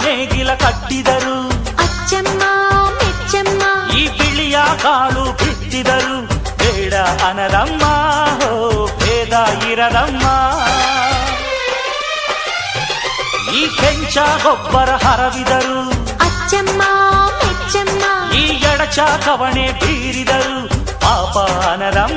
ನೇಗಿಲ ಕಟ್ಟಿದರು, ಅಚ್ಚಮ್ಮ ಮೆಚ್ಚಮ್ಮ ಈ ಬಿಳಿಯ ಕಾಳು ಬಿತ್ತಿದರು. ಬೇಡ ಅನರಮ್ಮ ಹೋ ಭೇದ ಇರರಮ್ಮ. ಈ ಕೆಂಚ ಗೊಬ್ಬರ ಹರವಿದರು, ಅಚ್ಚಮ್ಮ ಮೆಚ್ಚಮ್ಮ ಈ ಎಡಚ ಕವಣೆ ಬೀರಿದರು. ಪಾಪ ಅನರಮ್ಮ